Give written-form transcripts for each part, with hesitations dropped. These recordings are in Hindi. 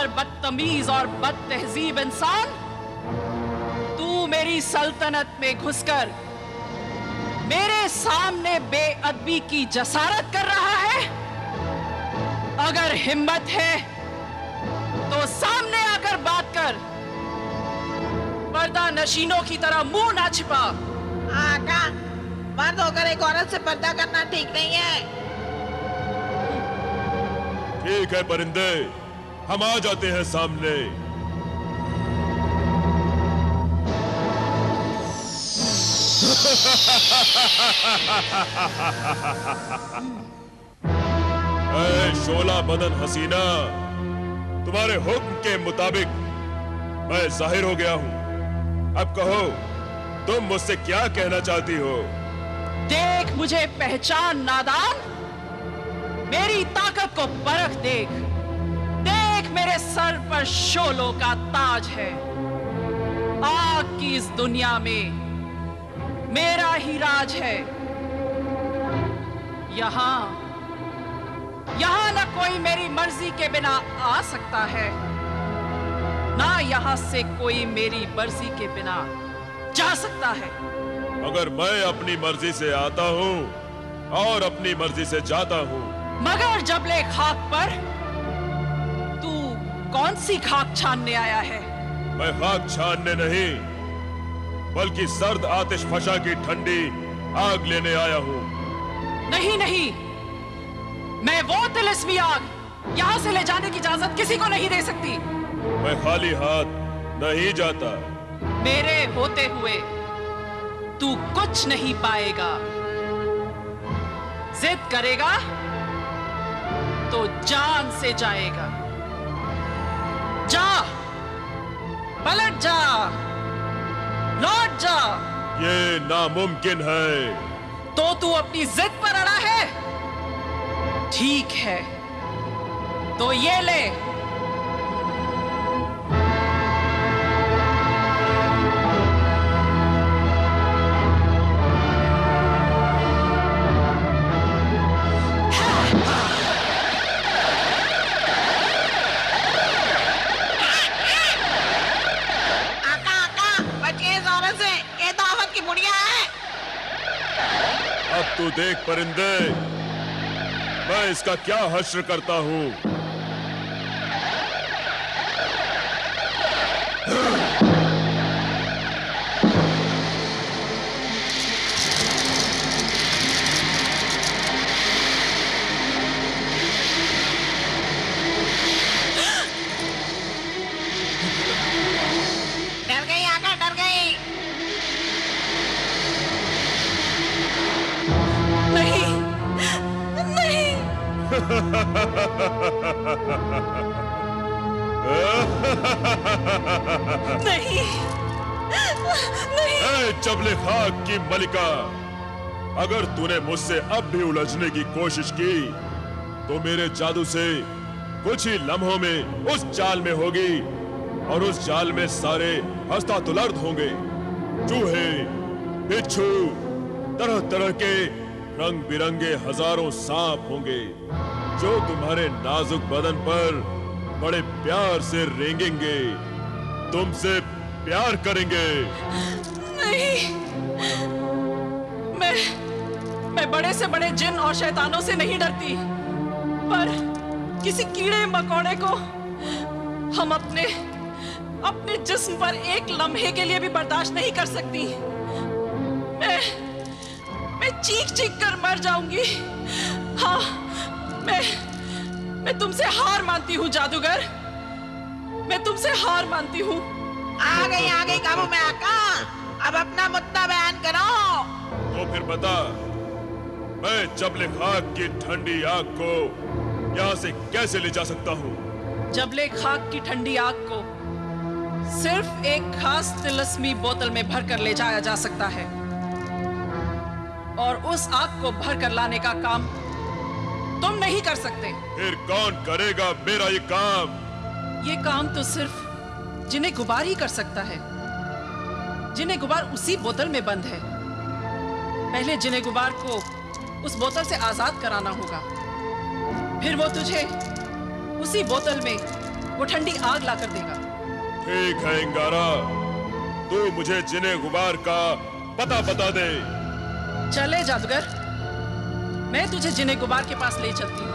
बेशुमार बदतमीज और बदतहजीब इंसान, तू मेरी सल्तनत में घुसकर मेरे सामने बेअदबी की जसारत कर रहा है। अगर हिम्मत है तो सामने आकर बात कर, पर्दा नशीनों की तरह मुंह ना छिपा। आका, मर्द होकर एक औरत से पर्दा करना ठीक नहीं है। ठीक है परिंदे, हम आ जाते हैं सामने। ऐ शोला बदन हसीना, तुम्हारे हुक्म के मुताबिक मैं जाहिर हो गया हूं। अब कहो, तुम मुझसे क्या कहना चाहती हो? देख मुझे पहचान नादान, मेरी ताकत को परख देख। देख मेरे सर पर शोलों का ताज है। आग की इस दुनिया में मेरा ही राज है। यहां न कोई मेरी मर्जी के बिना आ सकता है, ना यहां से कोई मेरी मर्जी के बिना जा सकता है। अगर मैं अपनी मर्जी से आता हूं और अपनी मर्जी से जाता हूं, मगर जबले खाक पर तू कौन सी खाक छानने आया है? मैं खाक छानने नहीं, बल्कि सर्द आतिश फशा की ठंडी आग लेने आया हूं। नहीं नहीं, मैं वो तिलिस्मी आग यहां से ले जाने की इजाजत किसी को नहीं दे सकती। मैं खाली हाथ नहीं जाता। मेरे होते हुए तू कुछ नहीं पाएगा। जिद करेगा तो जान से जाएगा। जा, पलट जा, लौट जा। ये नामुमकिन है। तो तू अपनी जिद पर अड़ा है? ठीक है, तो ये ले। अब तू देख परिंदे, मैं इसका क्या हश्र करता हूं। डर गई आका, डर गई। नहीं नहीं। नहीं नहीं। ऐ चबले खाक की मलिका, अगर तूने मुझसे अब भी उलझने की कोशिश की तो मेरे जादू से कुछ ही लम्हों में उस जाल में होगी, और उस जाल में सारे हस्तातुलर्द होंगे। चूहे, बिच्छू, तरह तरह के रंग बिरंगे हजारों सांप होंगे, जो तुम्हारे नाजुक बदन पर बड़े प्यार से रेंगेंगे, तुमसे प्यार करेंगे। नहीं, मैं बड़े से बड़े जिन और शैतानों से नहीं डरती, पर किसी कीड़े मकोड़े को हम अपने जिस्म पर एक लम्हे के लिए भी बर्दाश्त नहीं कर सकती। मैं चीख चीख कर मर जाऊंगी। हाँ, मैं तुमसे हार मानती हूँ जादूगर, मैं तुमसे हार मानती हूँ। आ गई काबू में आका। अब अपना मुद्दा बयान करो। तो फिर बता, मैं जबले खाक की ठंडी आग को यहाँ से कैसे ले जा सकता हूँ? जबले खाक की ठंडी आग को सिर्फ एक खास तिलिस्मी बोतल में भरकर ले जाया जा सकता है, और उस आग को भरकर लाने का काम तुम नहीं कर सकते। फिर कौन करेगा मेरा ये काम? ये काम तो सिर्फ जिन्हें गुबार ही कर सकता है। जिन्हें गुबार उसी बोतल में बंद है। पहले जिन्हें गुबार को उस बोतल से आजाद कराना होगा, फिर वो तुझे उसी बोतल में वो ठंडी आग ला कर देगा। ठीक है इंगारा, तू मुझे जिने गुबार का पता बता दे। चले जादूगर, मैं तुझे जिने गुबार के पास ले चलती हूँ।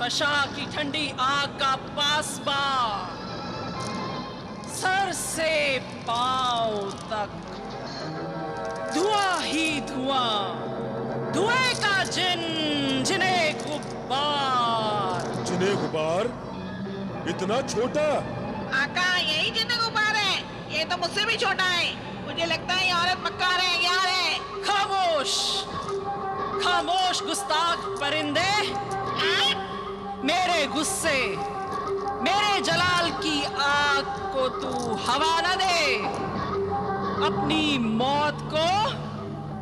फशा की ठंडी आग का पासबा, सर से पांव तक धुआं ही धुआं, धुएं का जिन, जिने गुब्बार। जिने गुब्बार? इतना छोटा? आका, यही जिने गुब्बार है। ये तो मुझसे भी छोटा है। मुझे लगता है ये औरत मक्कार है, यार है। खामोश, खामोश गुस्ताख परिंदे। मेरे गुस्से, मेरे जलाल की आग को तू हवा न दे, अपनी मौत को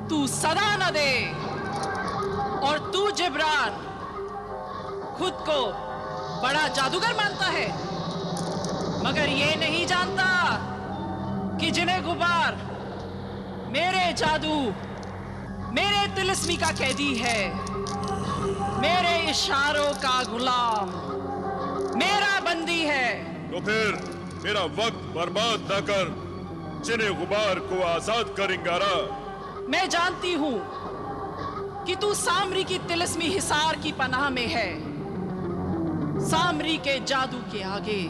तू सदा न दे। और तू जिब्रान खुद को बड़ा जादूगर मानता है, मगर ये नहीं जानता कि जिन्हें गुबार मेरे जादू, मेरे तिलिस्मी का कैदी है, मेरे इशारों का गुलाम, मेरा बंदी है। तो फिर मेरा वक्त बर्बाद न कर, जिन्हें गुबार को आजाद कर इंगारा। मैं जानती हूं कि तू सामरी की तिलिस्मी हिसार की पनाह में है। सामरी के जादू के आगे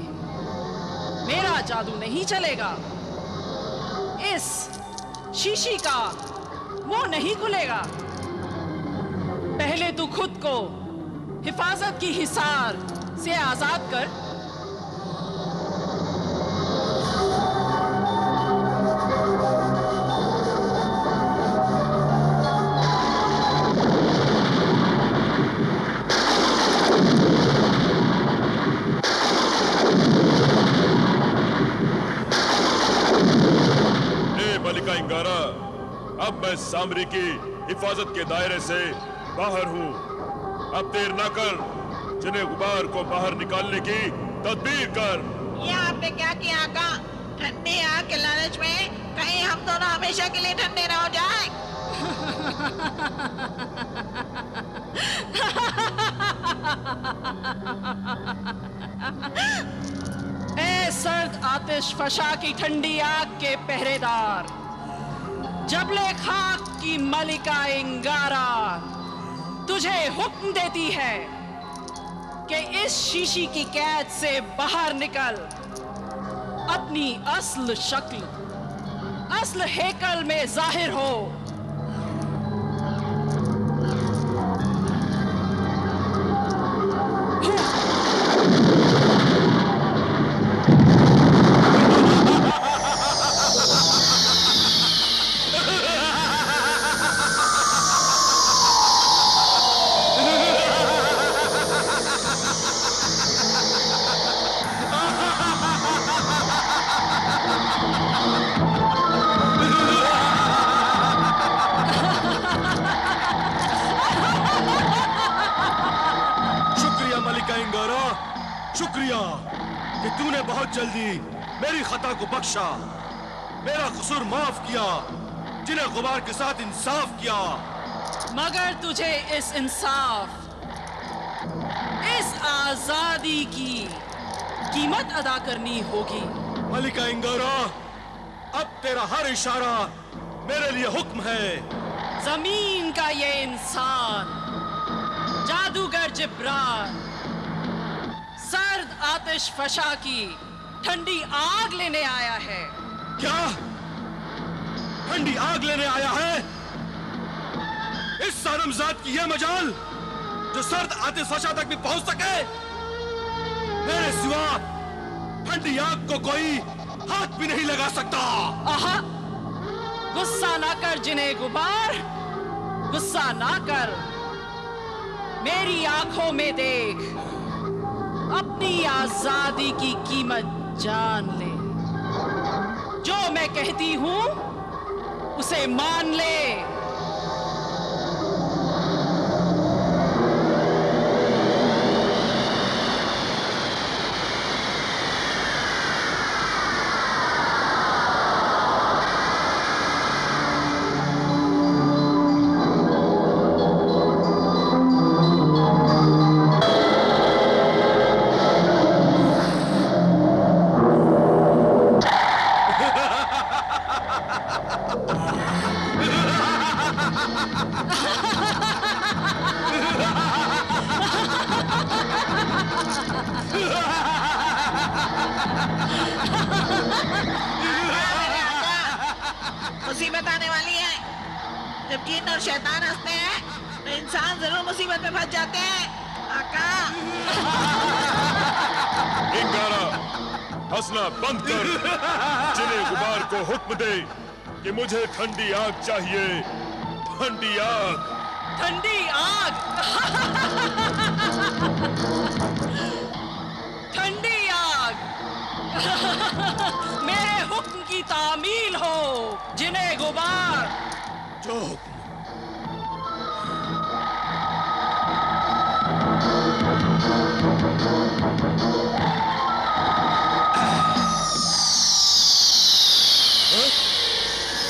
मेरा जादू नहीं चलेगा। इस शीशी का मुंह नहीं खुलेगा। पहले तू खुद को हिफाजत की हिसार से आजाद कर। ए मलिका इंगारा, अब मैं सामरी की हिफाजत के दायरे से बाहर हूँ। अब देर ना कर, जिन्हें गुबार को बाहर निकालने की तदबीर कर। ये आपने क्या किया आका? ठंडी आग के लालच में कहीं हम दोनों हमेशा के लिए ठंडे न हो जाए। ए सर्द आतिश फशा की ठंडी आग के पहरेदार, जबले खाक की मलिका इंगारा तुझे हुक्म देती है कि इस शीशी की कैद से बाहर निकल, अपनी अस्ल शक्ल, अस्ल हेकल में जाहिर हो। शुक्रिया कि तूने बहुत जल्दी मेरी खता को बख्शा, मेरा कसूर माफ किया, जिन्हें गुबार के साथ इंसाफ किया। मगर तुझे इस इंसाफ, इस आजादी की कीमत अदा करनी होगी। मलिका इंगारा, अब तेरा हर इशारा मेरे लिए हुक्म है। जमीन का ये इंसान, जादूगर जिब्रान, सर्द आतिश फशा की ठंडी आग लेने आया है। क्या? ठंडी आग लेने आया है? इस सारमजाद की यह मजाल जो सर्द आतिश फशा तक भी पहुंच सके? मेरे सिवा ठंडी आग को कोई हाथ भी नहीं लगा सकता। आहा, गुस्सा ना कर जिन्हें गुबार, गुस्सा ना कर। मेरी आंखों में देख, अपनी आजादी की कीमत जान ले। जो मैं कहती हूं उसे मान ले। मुसीबत आने वाली है। जब जिन और शैतान हंसते हैं तो इंसान जरूर मुसीबत में फंस जाते हैं। आका, इंगारा, हंसना बंद कर। जिन्हें गुबार को हुक्म दे कि मुझे ठंडी आग चाहिए, ठंडी आग। ठंडी आग। ठंडी आग। मेरे हुक्म की तामील हो जिन्हें गुबार। जो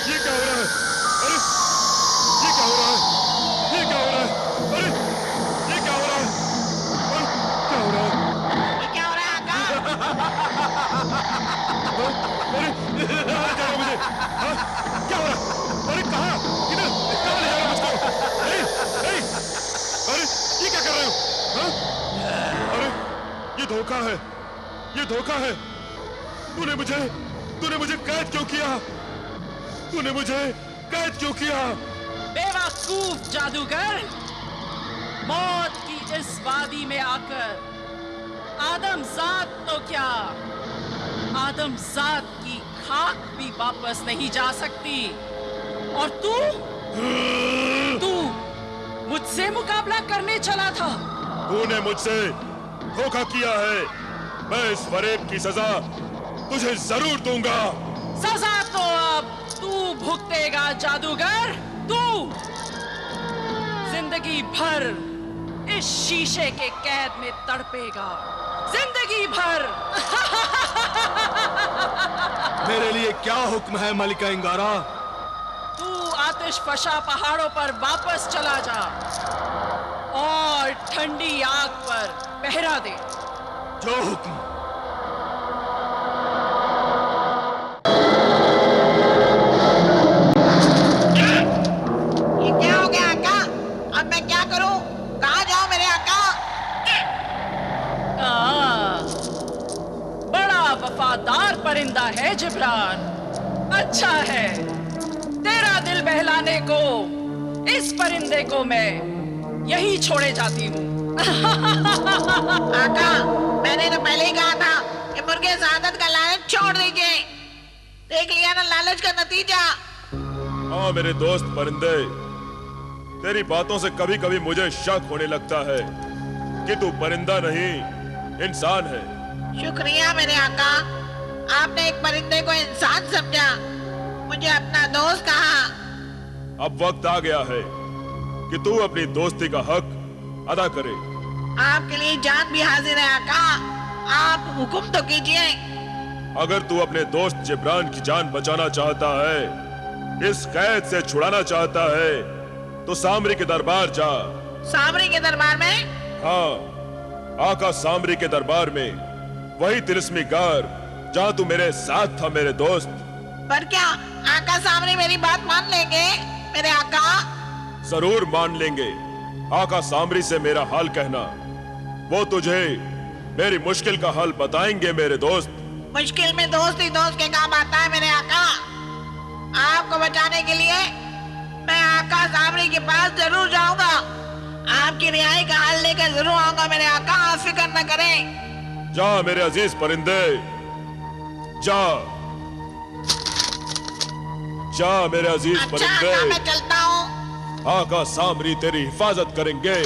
ये क्या हो रहा है? अरे ये क्या हो रहा है? ये क्या हो रहा है? अरे ये क्या हो रहा है? अरे क्या हो रहा है? ये क्या हो रहा है आका? अरे कहाँ जा रहा है मुझे? हाँ? क्या हो रहा है? अरे कहाँ? किधर? कहाँ ले जा रहा है मुझको? नहीं, नहीं। अरे ये क्या कर रहे हो? हाँ? अरे ये धोखा है, ये धोखा है। तूने मुझे कैद क्यों किया? तूने मुझे कैद क्यों किया? बेवकूफ जादूगर, मौत की इस वादी में आकर आदमजात तो क्या, आदमजात की खाक भी वापस नहीं जा सकती। और तू मुझसे मुकाबला करने चला था। तूने मुझसे धोखा किया है। मैं इस फरेब की सजा तुझे जरूर दूंगा। सजा तो अब तू भुगतेगा जादूगर। तू जिंदगी भर इस शीशे के कैद में तड़पेगा, जिंदगी भर। मेरे लिए क्या हुक्म है मलिका इंगारा? तू आतिश फशा पहाड़ों पर वापस चला जा और ठंडी आग पर पहरा दे। जो हुक्म। ये क्या हो गया आका? अब मैं क्या करूं? कहाँ जाऊं मेरे आका? बड़ा वफादार परिंदा है जिब्रान। अच्छा है, तेरा दिल बहलाने को इस परिंदे को मैं यही छोड़े जाती हूँ। आका, मैंने तो पहले ही कहा था कि मुर्गे सादत का लालच छोड़ दीजिए। देख लिया ना लालच का नतीजा। हाँ मेरे दोस्त परिंदे, तेरी बातों से कभी कभी मुझे शक होने लगता है कि तू परिंदा नहीं, इंसान है। शुक्रिया मेरे आका, आपने एक परिंदे को इंसान समझा, मुझे अपना दोस्त कहा। अब वक्त आ गया है कि तू अपनी दोस्ती का हक अदा करे। आपके लिए जान भी हाजिर है आका, आप हुक्म तो कीजिए। अगर तू अपने दोस्त जिब्रान की जान बचाना चाहता है, इस कैद से छुड़ाना चाहता है, तो सामरी के दरबार जा। सामरी के दरबार में? हाँ, आका सामरी के दरबार में, वही तिलिस्मी गार जहाँ तू मेरे साथ था मेरे दोस्त। पर क्या आका सामरी मेरी बात मान लेंगे मेरे आका? जरूर मान लेंगे। आका सामरी से मेरा हाल कहना, वो तुझे मेरी मुश्किल का हाल बताएंगे मेरे दोस्त। मुश्किल में दोस्त ही दोस्त के काम आता है मेरे आका। आपको बचाने के लिए मैं आका सामरी के पास जरूर जाऊंगा। आपकी रिहाई का हाल लेकर जरूर आऊंगा मेरे आका, आप फिक्र न करें। जा मेरे अजीज परिंदे, जा जा मेरे अजीज परिंदे। अच्छा, मैं चलता हूँ। आका सामरी तेरी हिफाजत करेंगे।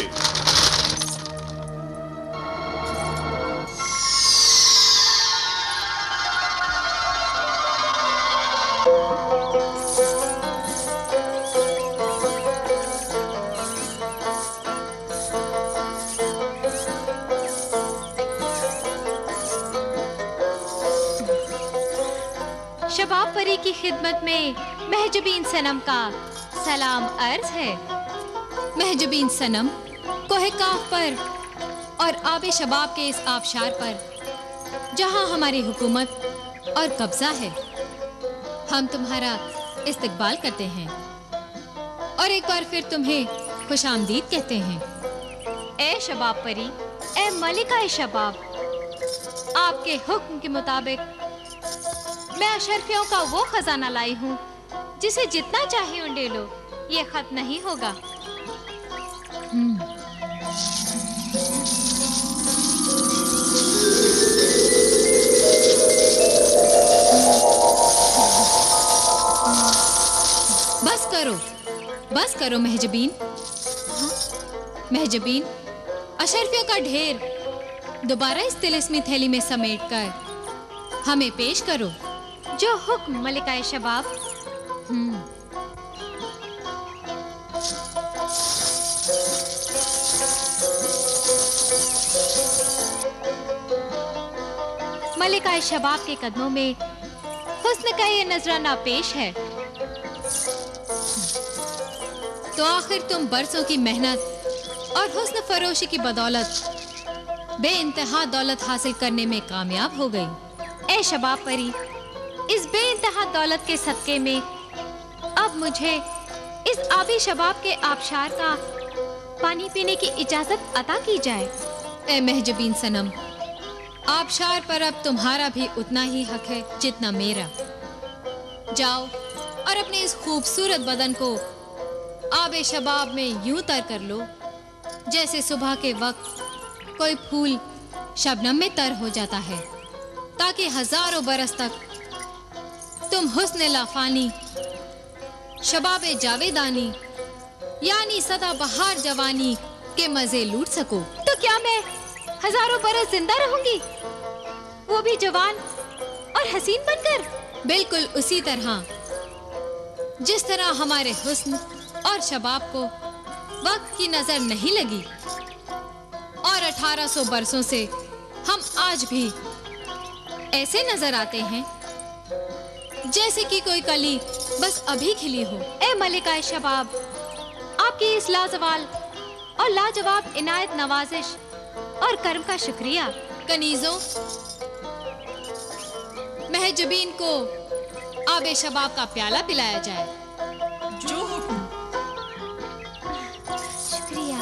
शबाब परी की खिदमत में महजबीन सनम का सलाम अर्ज है। महजबीन सनम, कोहे काफ पर और आबे शबाब के इस आबशार पर जहां हमारी हुकूमत और कब्जा है, हम तुम्हारा इस्तकबाल करते हैं और एक बार फिर तुम्हें खुशामदीद कहते हैं। ए शबाब परी, ए मलिका शबाब, आपके हुक्म के मुताबिक मैं अशरफियों का वो खजाना लाई हूँ जिसे जितना चाहिए उंडेलो, ये खत्म नहीं होगा। बस करो महजबीन। महजबीन, अशरफियों का ढेर दोबारा इस तिलिस्मी थैली में समेटकर हमें पेश करो। जो हुक्म मलिकाए शबाब। मलिकाए शबाब के कदमों में हुस्न का ये नजराना पेश है। तो आखिर तुम बरसों की मेहनत और हुस्न फरोशी की बदौलत बेइंतहा दौलत हासिल करने में कामयाब हो गई। ए शबाब परी, इस बेइंतहा दौलत के सदके में अब मुझे इस आबी शबाब के आबशार का पानी पीने की इजाजत अता की जाए। ए महजबीन सनम, आबशार पर अब तुम्हारा भी उतना ही हक है जितना मेरा। जाओ और अपने इस खूबसूरत बदन को आबे शबाब में यूं तर कर लो जैसे सुबह के वक्त कोई फूल शबनम में तर हो जाता है, ताकि हजारों बरस तक तुम हुस्न लाफानी, शबाबे जावेदानी यानी सदा बहार जवानी के मजे लूट सको। तो क्या मैं हजारों बरस जिंदा रहूंगी, वो भी जवान और हसीन बनकर? बिल्कुल उसी तरह जिस तरह हमारे हुस्न और शबाब को वक्त की नजर नहीं लगी और 1800 बरसों से हम आज भी ऐसे नजर आते हैं जैसे कि कोई कली बस अभी खिली हो। ए मलिका शबाब, आपकी इस लाजवाल और लाजवाब इनायत नवाजिश और कर्म का शुक्रिया। कनीजों, महजबीन को आबे शबाब का प्याला पिलाया जाए। जो शुक्रिया।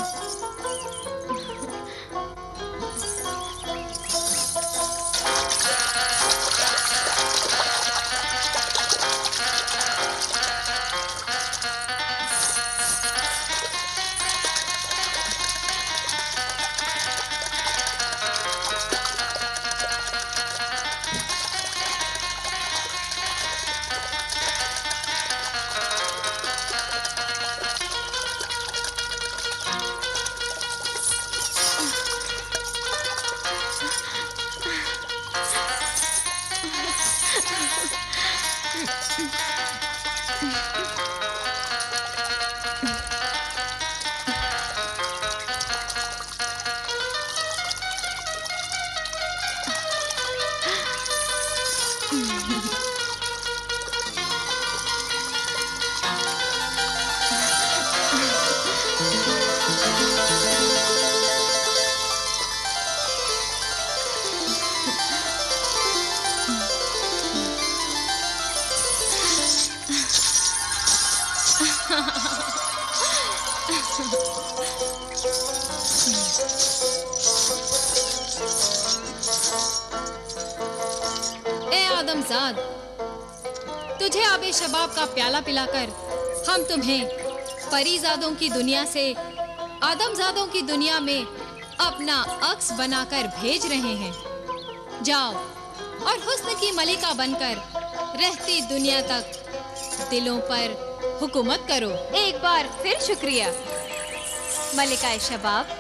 आदमजाद, तुझे आबे शबाब का प्याला पिलाकर हम तुम्हें परीजादों की दुनिया से आदमजादों की दुनिया में अपना अक्स बनाकर भेज रहे हैं। जाओ और हुस्न की मलिका बनकर रहती दुनिया तक दिलों पर हुकूमत करो। एक बार फिर शुक्रिया मलिका शबाब।